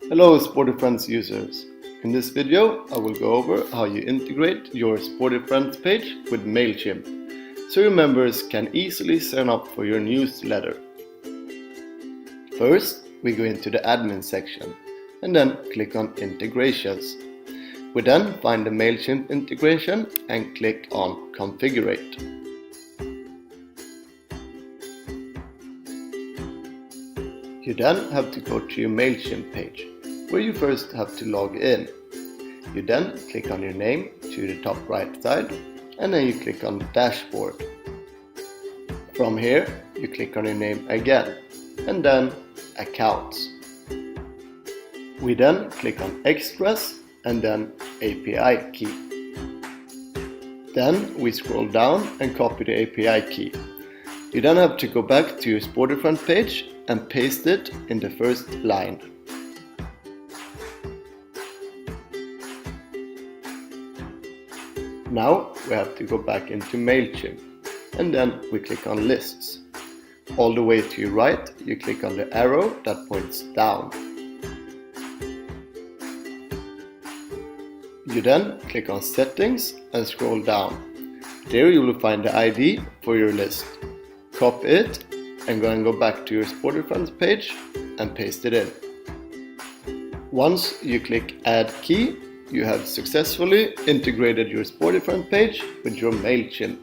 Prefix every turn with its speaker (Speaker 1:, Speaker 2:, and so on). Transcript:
Speaker 1: Hello Sportyfriends users. In this video I will go over how you integrate your Sportyfriends page with Mailchimp so your members can easily sign up for your newsletter. First we go into the admin section and then click on integrations. We then find the Mailchimp integration and click on configurate. You then have to go to your Mailchimp page, where you first have to log in. You then click on your name to the top right side and then you click on dashboard. From here you click on your name again and then accounts. We then click on extras and then API key. Then we scroll down and copy the API key. You then have to go back to your Sportyfriends page and paste it in the first line. Now we have to go back into Mailchimp and then we click on lists. All the way to your right you click on the arrow that points down. You then click on settings and scroll down. There you will find the ID for your list. Copy it and go back to your Sportyfriends page and paste it in. Once you click add key, you have successfully integrated your Sportyfriends page with your Mailchimp.